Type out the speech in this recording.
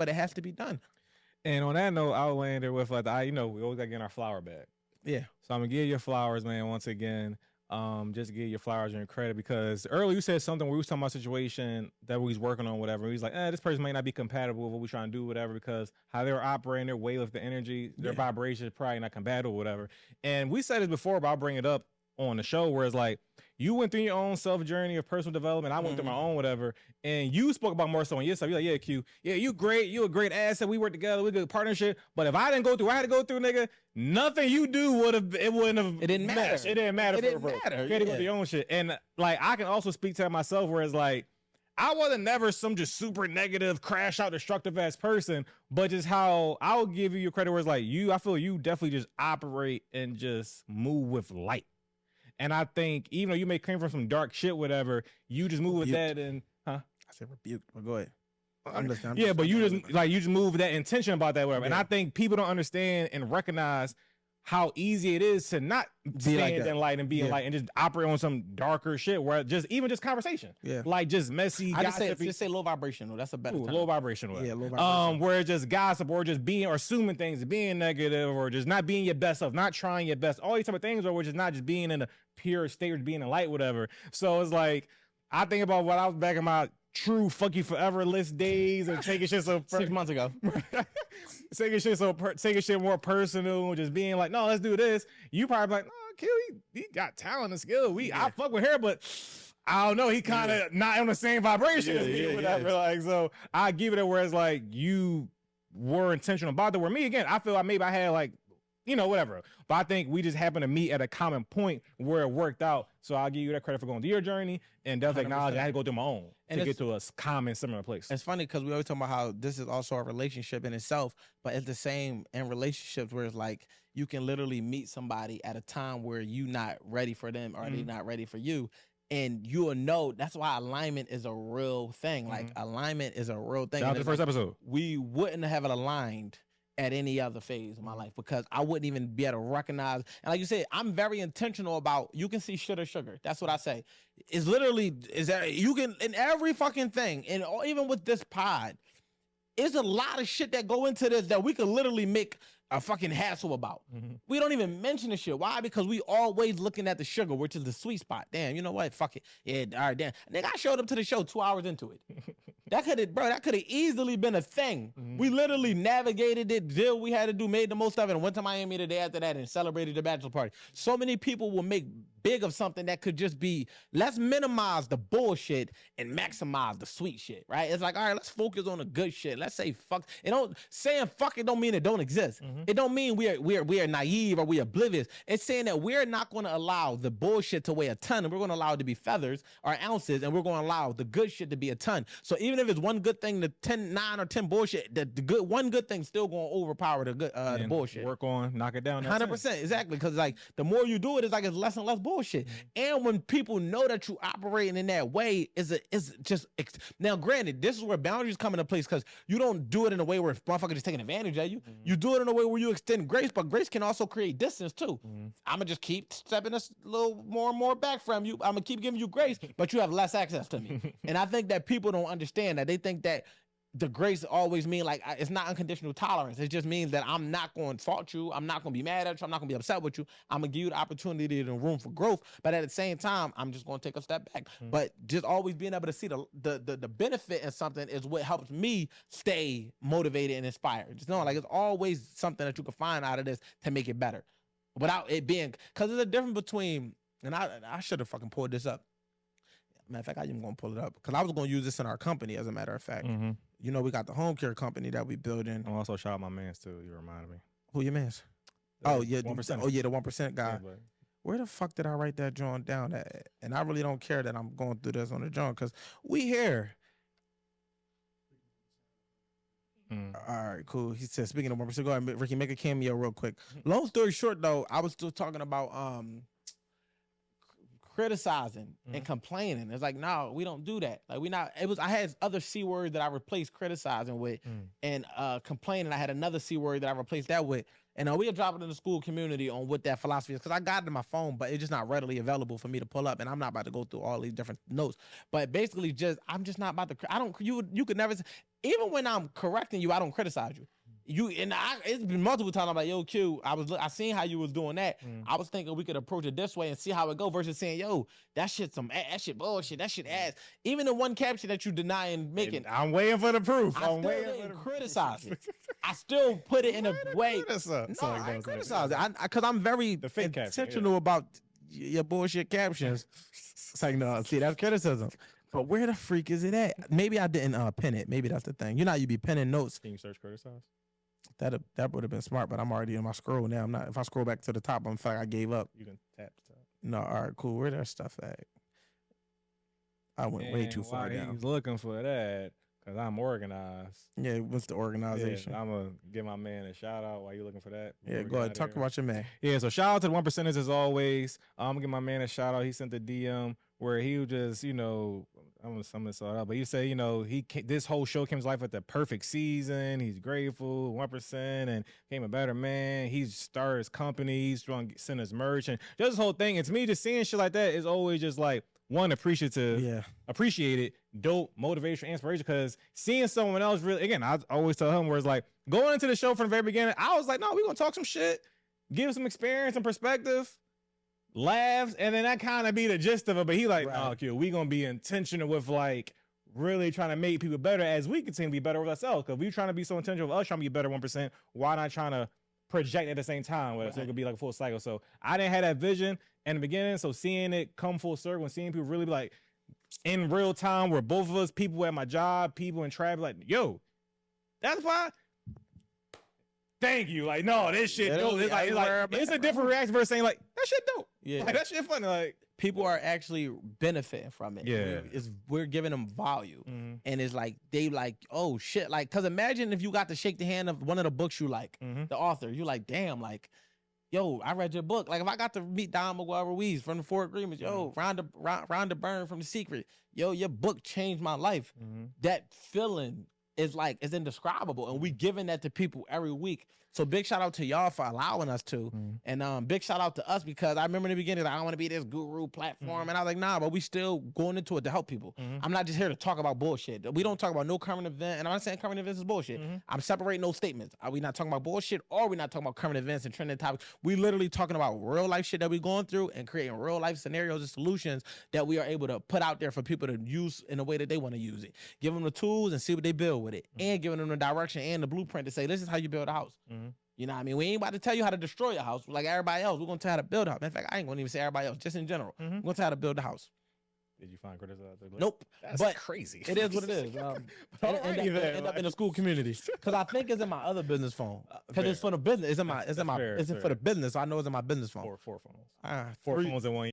but it has to be done. And on that note, I'll land there with like, we always gotta get in our flower bag. Yeah. So I'm gonna give you flowers, man. Once again, just give your flowers and your credit because earlier you said something where we was talking about a situation that we was working on, whatever. He's like, this person might not be compatible with what we're trying to do, whatever, because how they're operating, their way of the energy, their vibration is probably not compatible, whatever. And we said this before, but I'll bring it up on the show where it's like you went through your own self journey of personal development. I went through my own, whatever. And you spoke about more so on your stuff. You're like, yeah, Q, yeah, you great. You a great asset. We work together. We good partnership. But if I didn't go through, I had to go through, nigga, nothing you do wouldn't have. It didn't matter. It didn't matter. You had to go through your own shit. And like, I can also speak to that myself where it's like, I wasn't never some just super negative, crash out, destructive ass person, but just how I'll give you your credit where it's like I feel you definitely just operate and just move with light. And I think even though you may come from some dark shit, whatever, you just move with that and I said rebuked, but go ahead. I'm but you just move with that intention about that, whatever. Yeah. And I think people don't understand and recognize how easy it is to not stand in light and be in light and just operate on some darker shit where just conversation. Yeah. Like just messy. Just say low vibrational. That's a better term. Low vibrational. Yeah, low vibrational. Where it's just gossip or just being or assuming things, being negative or just not being your best self, not trying your best. All these type of things, or we're just not just being in a pure state or being in light, whatever. So it's like I think about what I was back in my true fuck you forever list days and taking shit so 6 months ago. taking shit more personal, just being like, no, let's do this. You probably like, no, Q, he got talent and skill. I fuck with her, but I don't know. He kind of not on the same vibration as me. Whatever. Like, so I give it a whereas like you were intentional about it. Where me again, I feel like maybe I had like, whatever. But I think we just happened to meet at a common point where it worked out. So I'll give you that credit for going through your journey and definitely acknowledge I had to go through my own to get to a common, similar place. It's funny because we always talk about how this is also a relationship in itself, but it's the same in relationships where it's like you can literally meet somebody at a time where you're not ready for them or they're not ready for you. And you will know that's why alignment is a real thing. Like alignment is a real thing. Shout out to the first episode. We wouldn't have it aligned at any other phase of my life because I wouldn't even be able to recognize. And like you said, I'm very intentional about, you can see shit or sugar. That's what I say. It's literally, is that you can, in every fucking thing, and even with this pod, it's a lot of shit that go into this that we could literally make a fucking hassle about. We don't even mention the shit. Why? Because we always looking at the sugar, which is the sweet spot. Damn, you know what? Fuck it. Yeah, all right, damn. Nigga, I showed up to the show 2 hours into it. That could have easily been a thing. We literally navigated it, did what we had to do, made the most of it, and went to Miami the day after that and celebrated the bachelor party. So many people will make big of something that could just be, let's minimize the bullshit and maximize the sweet shit, right? It's like, all right, let's focus on the good shit. Let's say fuck. Saying fuck it don't mean it don't exist. It don't mean we are naive or we oblivious. It's saying that we're not going to allow the bullshit to weigh a ton, and we're going to allow it to be feathers or ounces, and we're going to allow the good shit to be a ton. So even if it's one good thing, the 9 or 10 bullshit, the one good thing still going to overpower the good the bullshit. Work on, knock it down. 100%, exactly. Because like the more you do it, it's like it's less and less bullshit. And when people know that you operating in that way, now granted, this is where boundaries come into place because you don't do it in a way where motherfuckers just taking advantage of you. You do it in a way where you extend grace, but grace can also create distance too. I'm gonna just keep stepping a little more and more back from you. I'm gonna keep giving you grace, but you have less access to me. And I think that people don't understand that. They think that the grace always mean like it's not unconditional tolerance. It just means that I'm not going to fault you. I'm not going to be mad at you. I'm not going to be upset with you. I'm going to give you the opportunity and room for growth. But at the same time, I'm just going to take a step back. But just always being able to see the benefit in something is what helps me stay motivated and inspired. Just knowing like it's always something that you can find out of this to make it better without it being, because there's a difference between, and I should have fucking pulled this up. Matter of fact, I even going to pull it up because I was going to use this in our company, as a matter of fact. You know, we got the home care company that we build in. I'm also shout out my mans too. You reminded me. Who your mans? Oh yeah, 1%. Oh yeah, the 1% guy. Yeah, where the fuck did I write that joint down at? And I really don't care that I'm going through this on the joint because we here. All right, cool. He said, speaking of 1%, go ahead, Ricky, make a cameo real quick. Long story short, though, I was still talking about criticizing and complaining. It's like, no, we don't do that. Like I had other C words that I replaced criticizing with, and complaining. I had another C word that I replaced that with. And we'll drop it in the school community on what that philosophy is, because I got it in my phone, but it's just not readily available for me to pull up, and I'm not about to go through all these different notes. But basically, I'm just not about to. You could never. even when I'm correcting you, I don't criticize you. It's been multiple times. I'm like, yo, Q, I seen how you was doing that. I was thinking we could approach it this way and see how it go versus saying, yo, that shit bullshit, that shit ass. Even the one caption that you deny and making, I'm waiting for the proof. I'm waiting for the criticize it. I still put it in a way. No, I ain't criticize it because I'm very intentional about your bullshit captions. It's like, no, see, that's criticism. But where the freak is it at? Maybe I didn't pin it. Maybe that's the thing. You know how you be pinning notes. Can you search criticize? That would have been smart, but I'm already in my scroll now. I'm not. If I scroll back to the top, I'm like I gave up. You can tap the top. No, all right, cool. Where that stuff at? I went way too far down. He's looking for that because I'm organized. Yeah, what's the organization? Yeah, I'm gonna give my man a shout out while you're looking for that. Yeah, go ahead. Talk about your man. Yeah, so shout out to the 1%ers as always. I'm gonna give my man a shout out. He sent the DM where he was just, I'm gonna sum this all up, but he said, this whole show came to life at the perfect season. He's grateful, 1%, and became a better man. He's started his company. He's trying to send his merch, and just this whole thing. And to me, just seeing shit like that is always just like one appreciative, appreciate it, dope, motivation, inspiration. Because seeing someone else really, again, I always tell him where it's like going into the show from the very beginning. I was like, no, we gonna talk some shit, give some experience and perspective. Laughs, and then that kind of be the gist of it. But he like, right. Oh, okay, we gonna be intentional with like really trying to make people better as we continue to be better with ourselves. Because we trying to be so intentional with us trying to be better 1%. Why not trying to project at the same time with us? So it could be like a full cycle. So I didn't have that vision in the beginning. So seeing it come full circle and seeing people really be like in real time, where both of us, people at my job, people in traffic, like, yo, that's why. Thank you. Like, no, this shit dope. It's a different reaction versus saying like, that shit dope. Yeah, like, that shit funny. Like, people are actually benefiting from it. Yeah, we're giving them value, and it's like they like, oh shit, like, cause imagine if you got to shake the hand of one of the books you like, the author. You like, damn, like, yo, I read your book. Like, if I got to meet Don Miguel Ruiz from the Four Agreements, yo, Rhonda Byrne from The Secret, yo, your book changed my life. That feeling is like, it's indescribable, and we giving that to people every week. So big shout out to y'all for allowing us to, and big shout out to us, because I remember in the beginning, like, I don't want to be this guru platform, and I was like, nah, but we still going into it to help people. I'm not just here to talk about bullshit. We don't talk about no current event, and I'm not saying current events is bullshit. I'm separating those statements. Are we not talking about bullshit, or are we not talking about current events and trending topics? We literally talking about real life shit that we going through and creating real life scenarios and solutions that we are able to put out there for people to use in the way that they want to use it. Give them the tools and see what they build with it, and giving them the direction and the blueprint to say, this is how you build a house. You know what I mean? We ain't about to tell you how to destroy your house like everybody else. We're going to tell you how to build a house. In fact, I ain't going to even say everybody else, just in general. We're going to tell you how to build a house. Did you find criticism? Nope. That's crazy. It is what it is. End up in the school community. Because I think it's in my other business phone. Because it's for the business. It's for the business. So I know it's in my business phone. Four phones. 4 phones in one.